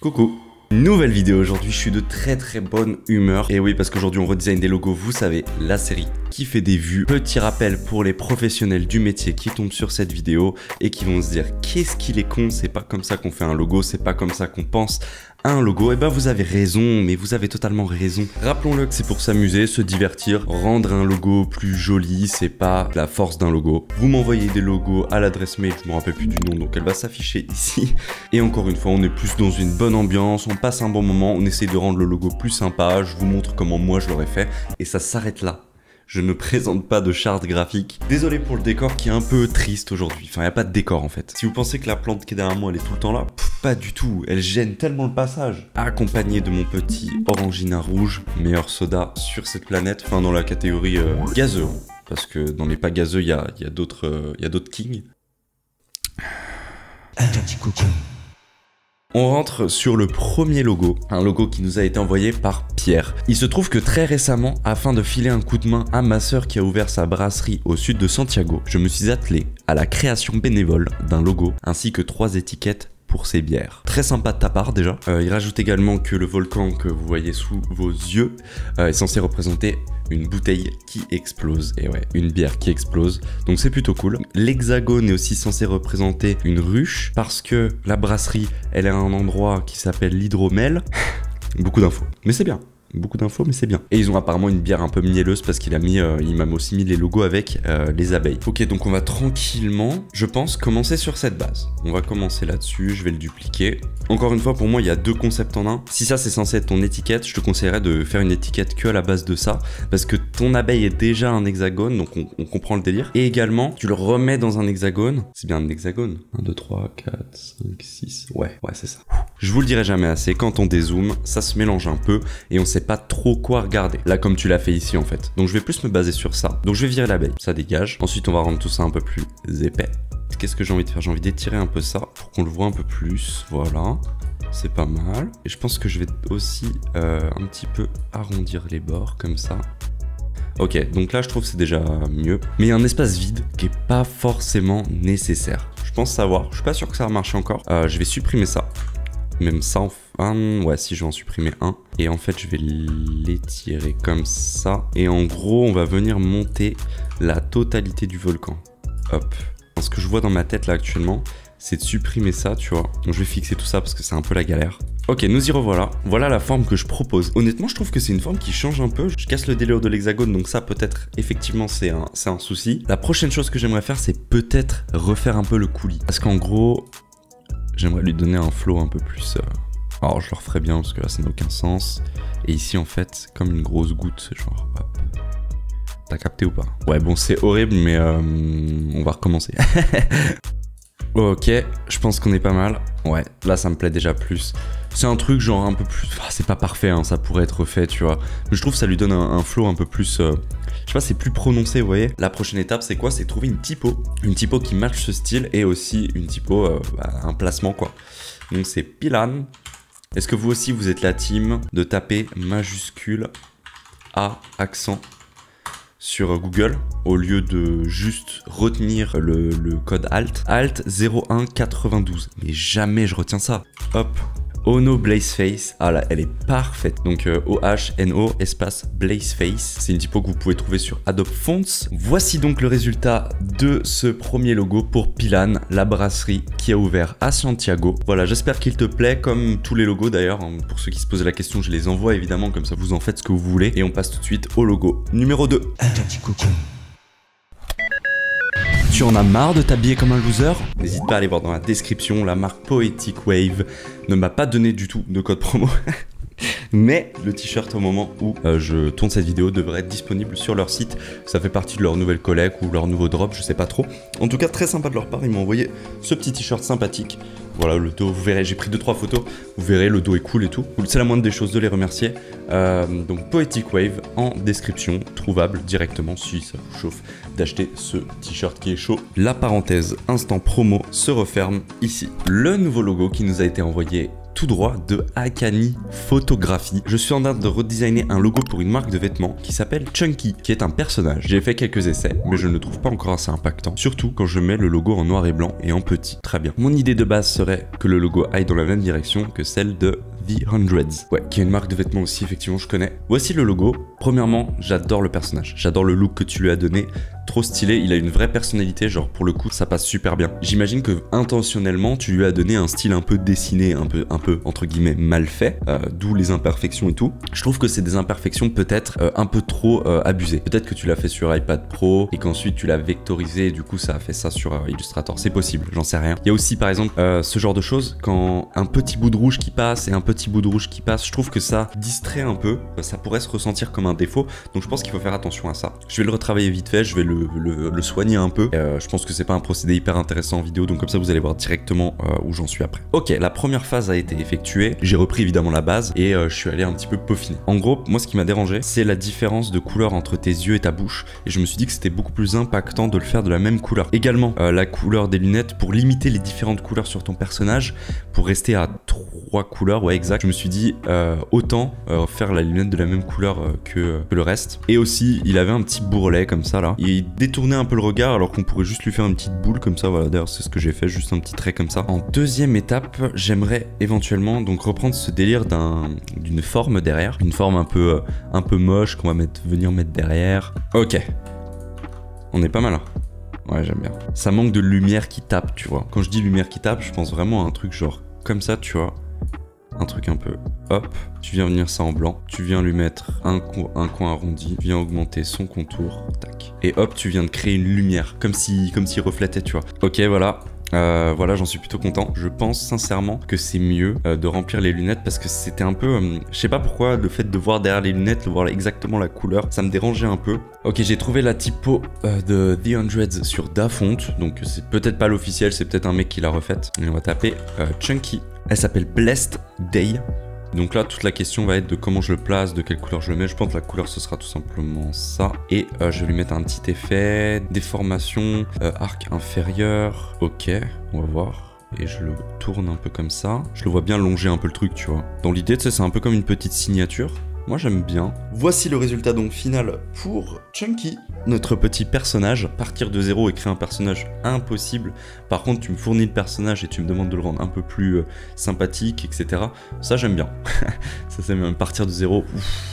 Coucou. Nouvelle vidéo aujourd'hui, je suis de très bonne humeur. Et oui, parce qu'aujourd'hui on redesign des logos, vous savez, la série qui fait des vues. Petit rappel pour les professionnels du métier qui tombent sur cette vidéo et qui vont se dire qu'est-ce qu'il est con, c'est pas comme ça qu'on fait un logo, c'est pas comme ça qu'on pense à un logo. Et ben vous avez raison, mais vous avez totalement raison. Rappelons-le que c'est pour s'amuser, se divertir, rendre un logo plus joli, c'est pas la force d'un logo. Vous m'envoyez des logos à l'adresse mail, je me rappelle plus du nom, donc elle va s'afficher ici. Et encore une fois, on est plus dans une bonne ambiance, on passe un bon moment, on essaie de rendre le logo plus sympa, je vous montre comment moi je l'aurais fait, et ça s'arrête là. Je ne présente pas de charte graphique. Désolé pour le décor qui est un peu triste aujourd'hui. Enfin, il n'y a pas de décor en fait. Si vous pensez que la plante qui est derrière moi, elle est tout le temps là, pas du tout. Elle gêne tellement le passage. Accompagné de mon petit Orangina rouge, meilleur soda sur cette planète. Enfin, dans la catégorie gazeux. Parce que dans les pas gazeux, il y a d'autres kings. Un petit coucou. On rentre sur le premier logo, un logo qui nous a été envoyé par Pierre. Il se trouve que très récemment, afin de filer un coup de main à ma sœur qui a ouvert sa brasserie au sud de Santiago, je me suis attelé à la création bénévole d'un logo ainsi que 3 étiquettes pour ses bières. Très sympa de ta part déjà. Il rajoute également que le volcan que vous voyez sous vos yeux est censé représenter une bouteille qui explose. Et ouais, une bière qui explose. Donc c'est plutôt cool. L'hexagone est aussi censé représenter une ruche parce que la brasserie, elle est à un endroit qui s'appelle l'hydromel. Beaucoup d'infos. Mais c'est bien. Beaucoup d'infos, mais c'est bien. Et ils ont apparemment une bière un peu mielleuse parce qu'il a mis, il m'a aussi mis les logos avec les abeilles. Ok, donc on va tranquillement, je pense, commencer sur cette base. On va commencer là-dessus, je vais le dupliquer. Encore une fois, pour moi, il y a 2 concepts en un. Si ça, c'est censé être ton étiquette, je te conseillerais de faire une étiquette que à la base de ça, parce que ton abeille est déjà un hexagone, donc on comprend le délire. Et également, tu le remets dans un hexagone. C'est bien un hexagone. 1, 2, 3, 4, 5, 6. Ouais, c'est ça. Je vous le dirai jamais assez, quand on dézoome, ça se mélange un peu et on sait pas trop quoi regarder. Là, comme tu l'as fait ici en fait. Donc je vais plus me baser sur ça. Donc je vais virer l'abeille, ça dégage. Ensuite, on va rendre tout ça un peu plus épais. Qu'est-ce que j'ai envie de faire? J'ai envie d'étirer un peu ça pour qu'on le voit un peu plus. Voilà. C'est pas mal. Et je pense que je vais aussi un petit peu arrondir les bords comme ça. Ok, donc là je trouve que c'est déjà mieux. Mais il y a un espace vide qui est pas forcément nécessaire. Je pense savoir. Je suis pas sûr que ça va marcher encore. Je vais supprimer ça. Même ça, ouais, si je vais en supprimer un. Et en fait, je vais l'étirer comme ça. Et en gros, on va venir monter la totalité du volcan. Hop. Ce que je vois dans ma tête là actuellement, c'est de supprimer ça, tu vois. Donc je vais fixer tout ça parce que c'est un peu la galère. Ok, nous y revoilà. Voilà la forme que je propose. Honnêtement, je trouve que c'est une forme qui change un peu. Je casse le délire de l'hexagone, donc ça peut-être, effectivement, c'est un souci. La prochaine chose que j'aimerais faire, c'est peut-être refaire un peu le coulis. Parce qu'en gros, j'aimerais lui donner un flow un peu plus... Alors je le referai bien parce que là ça n'a aucun sens. Et ici en fait, comme une grosse goutte, genre hop. T'as capté ou pas? Ouais bon c'est horrible mais on va recommencer. Ok, je pense qu'on est pas mal. Ouais, là ça me plaît déjà plus. C'est un truc genre un peu plus... Ah, c'est pas parfait, hein, ça pourrait être fait, tu vois. Mais je trouve que ça lui donne un flow un peu plus... Je sais pas, c'est plus prononcé, vous voyez. La prochaine étape, c'est quoi? C'est trouver une typo. Une typo qui matche ce style et aussi une typo, un placement, quoi. Donc c'est Pilan. Est-ce que vous aussi, vous êtes la team de taper majuscule A accent sur Google au lieu de juste retenir le code Alt? Alt 0192. Mais jamais je retiens ça. Hop. Ono Blazeface, ah là, elle est parfaite. Donc O-H-N-O espace Blazeface. C'est une typo que vous pouvez trouver sur Adobe Fonts. Voici donc le résultat de ce premier logo pour Pilan, la brasserie qui a ouvert à Santiago. Voilà, j'espère qu'il te plaît, comme tous les logos d'ailleurs. Pour ceux qui se posent la question, je les envoie évidemment, comme ça vous en faites ce que vous voulez. Et on passe tout de suite au logo numéro 2. Un petit coucou. Tu en as marre de t'habiller comme un loser? N'hésite pas à aller voir dans la description, la marque Poetic Wave ne m'a pas donné du tout de code promo. Mais le t-shirt au moment où je tourne cette vidéo devrait être disponible sur leur site. Ça fait partie de leur nouvelle collecte ou leur nouveau drop, je sais pas trop. En tout cas, très sympa de leur part, ils m'ont envoyé ce petit t-shirt sympathique. Voilà, le dos, vous verrez, j'ai pris 2-3 photos. Vous verrez, le dos est cool et tout. C'est la moindre des choses de les remercier. Donc Poetic Wave en description, trouvable directement si ça vous chauffe d'acheter ce t-shirt qui est chaud. La parenthèse instant promo se referme ici. Le nouveau logo qui nous a été envoyé tout droit de Akani Photographie. Je suis en train de redesigner un logo pour une marque de vêtements qui s'appelle Chunky, qui est un personnage. J'ai fait quelques essais, mais je ne le trouve pas encore assez impactant, surtout quand je mets le logo en noir et blanc et en petit. Très bien. Mon idée de base serait que le logo aille dans la même direction que celle de The Hundreds. Ouais, qui est une marque de vêtements aussi, effectivement, je connais. Voici le logo. Premièrement, j'adore le personnage. J'adore le look que tu lui as donné. Trop stylé, il a une vraie personnalité, genre pour le coup, ça passe super bien. J'imagine que intentionnellement, tu lui as donné un style un peu dessiné, un peu entre guillemets mal fait, d'où les imperfections et tout. Je trouve que c'est des imperfections peut-être un peu trop abusées. Peut-être que tu l'as fait sur iPad Pro et qu'ensuite tu l'as vectorisé et du coup ça a fait ça sur Illustrator. C'est possible, j'en sais rien. Il y a aussi par exemple ce genre de choses, quand un petit bout de rouge qui passe et un petit bout de rouge qui passe, je trouve que ça distrait un peu. Ça pourrait se ressentir comme un défaut, donc je pense qu'il faut faire attention à ça. Je vais le retravailler vite fait, je vais le soigner un peu. Je pense que c'est pas un procédé hyper intéressant en vidéo, donc comme ça vous allez voir directement où j'en suis après. Ok, la première phase a été effectuée. J'ai repris évidemment la base et je suis allé un petit peu peaufiner. En gros, moi ce qui m'a dérangé, c'est la différence de couleur entre tes yeux et ta bouche. Et je me suis dit que c'était beaucoup plus impactant de le faire de la même couleur. Également, la couleur des lunettes, pour limiter les différentes couleurs sur ton personnage, pour rester à 3 couleurs, ouais exact. Je me suis dit autant faire la lunette de la même couleur que le reste. Et aussi, il avait un petit bourrelet comme ça là. Il détournait un peu le regard alors qu'on pourrait juste lui faire une petite boule comme ça. Voilà, d'ailleurs c'est ce que j'ai fait, juste un petit trait comme ça. En deuxième étape, j'aimerais éventuellement donc reprendre ce délire d'une forme derrière. Une forme un peu moche qu'on va venir mettre derrière. Ok. On est pas mal hein. Ouais, j'aime bien. Ça manque de lumière qui tape, tu vois. Quand je dis lumière qui tape, je pense vraiment à un truc genre comme ça, tu vois. Un truc un peu, hop, tu viens venir ça en blanc, tu viens lui mettre un coin arrondi, tu viens augmenter son contour, tac. Et hop, tu viens de créer une lumière, comme s'il reflétait, tu vois. Ok, voilà. Voilà, j'en suis plutôt content. Je pense sincèrement que c'est mieux de remplir les lunettes parce que c'était un peu... je sais pas pourquoi, le fait de voir derrière les lunettes, de voir exactement la couleur, ça me dérangeait un peu. Ok, j'ai trouvé la typo de The Hundreds sur Dafont, donc c'est peut-être pas l'officiel, c'est peut-être un mec qui l'a refaite. Et on va taper Chunky. Elle s'appelle Blessed Day. Donc là, toute la question va être de comment je le place, de quelle couleur je le mets. Je pense que la couleur, ce sera tout simplement ça. Et je vais lui mettre un petit effet, déformation, arc inférieur. Ok, on va voir. Et je le tourne un peu comme ça. Je le vois bien longer un peu le truc, tu vois. Dans l'idée, tu sais, c'est un peu comme une petite signature. Moi, j'aime bien. Voici le résultat donc final pour Chunky, notre petit personnage. Partir de zéro et créer un personnage impossible. Par contre, tu me fournis le personnage et tu me demandes de le rendre un peu plus sympathique, etc. Ça, j'aime bien. Ça, c'est même partir de zéro. Ouf.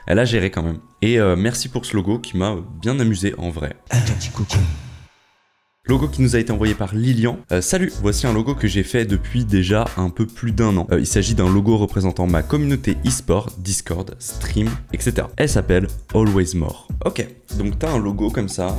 Elle a géré quand même. Et merci pour ce logo qui m'a bien amusé en vrai. Logo qui nous a été envoyé par Lilian. Salut, voici un logo que j'ai fait depuis déjà un peu plus d'1 an. Il s'agit d'un logo représentant ma communauté e-sport, Discord, stream, etc. Elle s'appelle Always More. Ok, donc t'as un logo comme ça,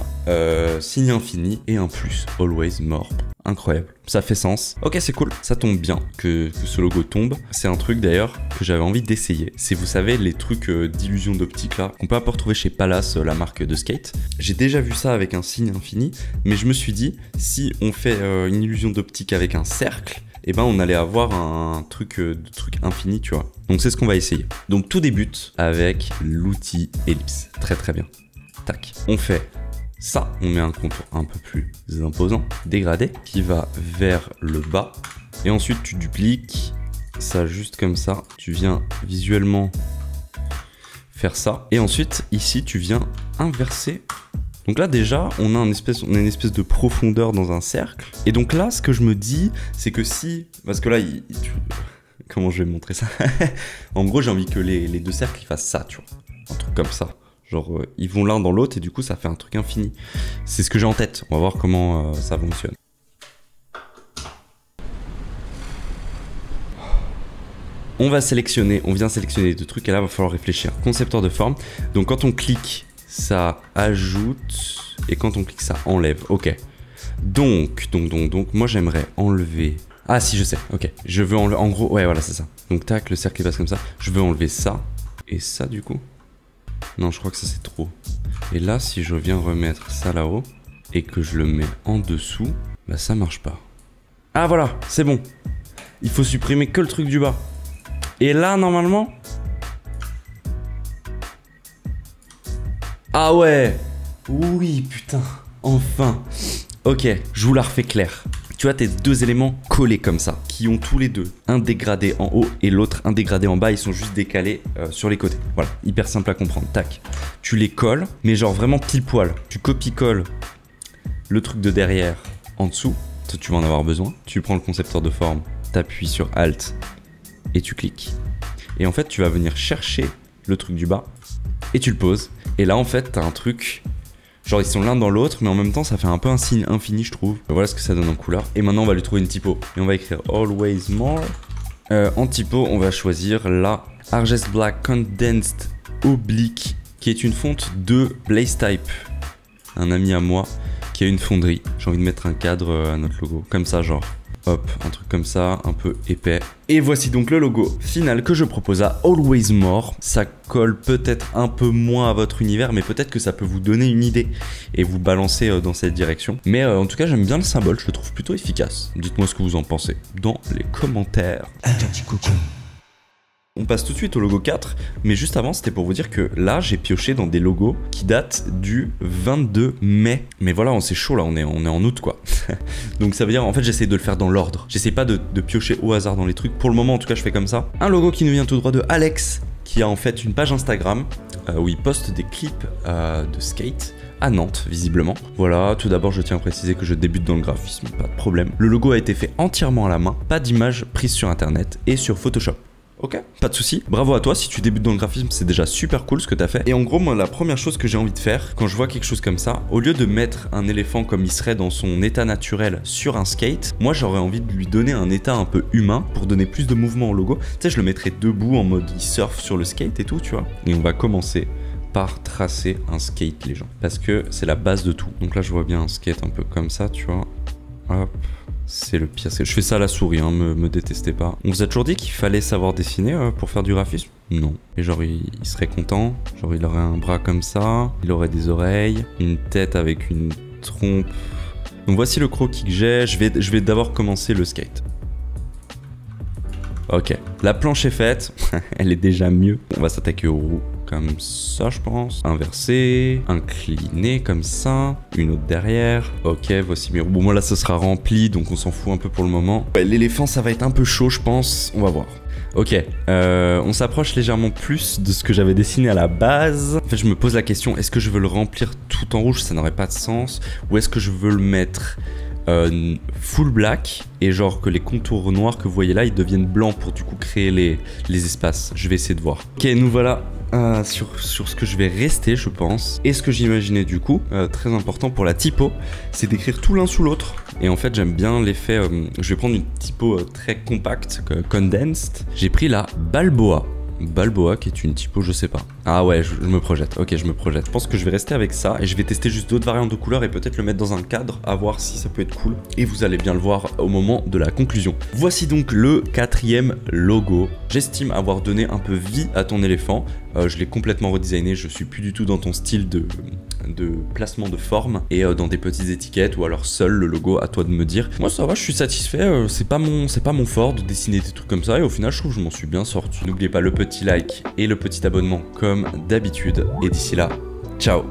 signe infini et un plus, Always More. Incroyable, ça fait sens. Ok, c'est cool, ça tombe bien que ce logo tombe. C'est un truc d'ailleurs que j'avais envie d'essayer. C'est, vous savez, les trucs d'illusion d'optique là, qu'on peut un peu retrouver chez Palace, la marque de skate. J'ai déjà vu ça avec un signe infini, mais je me suis dit, si on fait une illusion d'optique avec un cercle, et ben on allait avoir un truc infini, tu vois. Donc c'est ce qu'on va essayer. Donc tout débute avec l'outil ellipse. Très très bien. Tac. On fait ça, on met un contour un peu plus imposant, dégradé, qui va vers le bas. Et ensuite, tu dupliques ça juste comme ça. Tu viens visuellement faire ça. Et ensuite, ici, tu viens inverser. Donc là, déjà, on a une espèce de profondeur dans un cercle. Et donc là, ce que je me dis, c'est que si... Parce que là, comment je vais montrer ça? En gros, j'ai envie que les deux cercles, ils fassent ça, tu vois. Un truc comme ça. Genre, ils vont l'un dans l'autre et du coup, ça fait un truc infini. C'est ce que j'ai en tête. On va voir comment ça fonctionne. On vient sélectionner deux trucs et là, il va falloir réfléchir. Concepteur de forme. Donc, quand on clique, ça ajoute et quand on clique, ça enlève. Ok. Donc, moi, j'aimerais enlever... Ah, si, je sais. Ok. Je veux enlever... En gros, ouais, voilà, c'est ça. Donc, tac, le cercle passe comme ça. Je veux enlever ça et ça, du coup. Non, je crois que ça c'est trop. Et là, si je viens remettre ça là-haut et que je le mets en dessous, bah ça marche pas. Ah voilà, c'est bon. Il faut supprimer que le truc du bas. Et là, normalement... Ah ouais. Oui, putain. Enfin. Ok, je vous la refais claire. tu as tes deux éléments collés comme ça, qui ont tous les deux un dégradé en haut et l'autre un dégradé en bas, ils sont juste décalés sur les côtés. Voilà, hyper simple à comprendre. Tac, tu les colles, mais genre vraiment pile poil. Tu copie-colles le truc de derrière en dessous, tu vas en avoir besoin. Tu prends le concepteur de forme, t'appuies sur Alt et tu cliques. Et en fait, tu vas venir chercher le truc du bas et tu le poses. Et là, en fait, t'as un truc, genre ils sont l'un dans l'autre, mais en même temps, ça fait un peu un signe infini, je trouve. Voilà ce que ça donne en couleur. Et maintenant, on va lui trouver une typo. Et on va écrire Always More. En typo, on va choisir la Argest Black Condensed Oblique, qui est une fonte de Blaze Type, un ami à moi qui a une fonderie. J'ai envie de mettre un cadre à notre logo, comme ça, genre. Hop, un truc comme ça, un peu épais. Et voici donc le logo final que je propose à Always More. Ça colle peut-être un peu moins à votre univers, mais peut-être que ça peut vous donner une idée et vous balancer dans cette direction. Mais en tout cas, j'aime bien le symbole, je le trouve plutôt efficace. Dites-moi ce que vous en pensez dans les commentaires. On passe tout de suite au logo 4, mais juste avant, c'était pour vous dire que là, j'ai pioché dans des logos qui datent du 22 mai. Mais voilà, c'est chaud là, on est en août quoi. Donc ça veut dire, en fait, j'essaie de le faire dans l'ordre. J'essaie pas de piocher au hasard dans les trucs. Pour le moment, en tout cas, je fais comme ça. Un logo qui nous vient tout droit de Alex, qui a en fait une page Instagram où il poste des clips de skate à Nantes, visiblement. Voilà, tout d'abord, je tiens à préciser que je débute dans le graphisme, pas de problème. Le logo a été fait entièrement à la main, pas d'image prise sur Internet et sur Photoshop. Ok, pas de souci. Bravo à toi, si tu débutes dans le graphisme, c'est déjà super cool ce que t'as fait. Et en gros, moi, la première chose que j'ai envie de faire, quand je vois quelque chose comme ça, au lieu de mettre un éléphant comme il serait dans son état naturel sur un skate, moi, j'aurais envie de lui donner un état un peu humain pour donner plus de mouvement au logo. Tu sais, je le mettrais debout en mode il surfe sur le skate et tout, tu vois. Et on va commencer par tracer un skate, les gens. Parce que c'est la base de tout. Donc là, je vois bien un skate un peu comme ça, tu vois. Hop. C'est le pire. Je fais ça à la souris, hein, me détestez pas. On vous a toujours dit qu'il fallait savoir dessiner pour faire du graphisme? Non. Et genre, il serait content. Genre, il aurait un bras comme ça. Il aurait des oreilles. Une tête avec une trompe. Donc voici le croquis que j'ai. Je vais d'abord commencer le skate. Ok. La planche est faite. Elle est déjà mieux. On va s'attaquer aux roues. Comme ça, je pense. Inversé, incliné comme ça, une autre derrière. Ok, voici mes roues. Bon, moi là, ça sera rempli, donc on s'en fout un peu pour le moment. Ouais, l'éléphant, ça va être un peu chaud, je pense. On va voir. Ok, on s'approche légèrement plus de ce que j'avais dessiné à la base. En fait, je me pose la question, est-ce que je veux le remplir tout en rouge? Ça n'aurait pas de sens. Ou est-ce que je veux le mettre full black et genre que les contours noirs que vous voyez là, ils deviennent blancs pour du coup créer les espaces. Je vais essayer de voir. Ok, nous voilà sur ce que je vais rester, je pense. Et ce que j'imaginais du coup, très important pour la typo, c'est d'écrire tout l'un sous l'autre. Et en fait, j'aime bien l'effet. Je vais prendre une typo très compacte, condensed. J'ai pris la Balboa. Balboa qui est une typo, je sais pas. Ah ouais, je me projette. Ok, je me projette. Je pense que je vais rester avec ça et je vais tester juste d'autres variantes de couleurs et peut-être le mettre dans un cadre à voir si ça peut être cool. Et vous allez bien le voir au moment de la conclusion. Voici donc le 4e logo. J'estime avoir donné un peu vie à ton éléphant. Je l'ai complètement redesigné. Je suis plus du tout dans ton style de placement de forme et dans des petites étiquettes ou alors seul le logo, à toi de me dire. Moi ça va, je suis satisfait. C'est pas mon fort de dessiner des trucs comme ça et au final je trouve que je m'en suis bien sorti. N'oubliez pas le petit like et le petit abonnement comme d'habitude. Et d'ici là, ciao!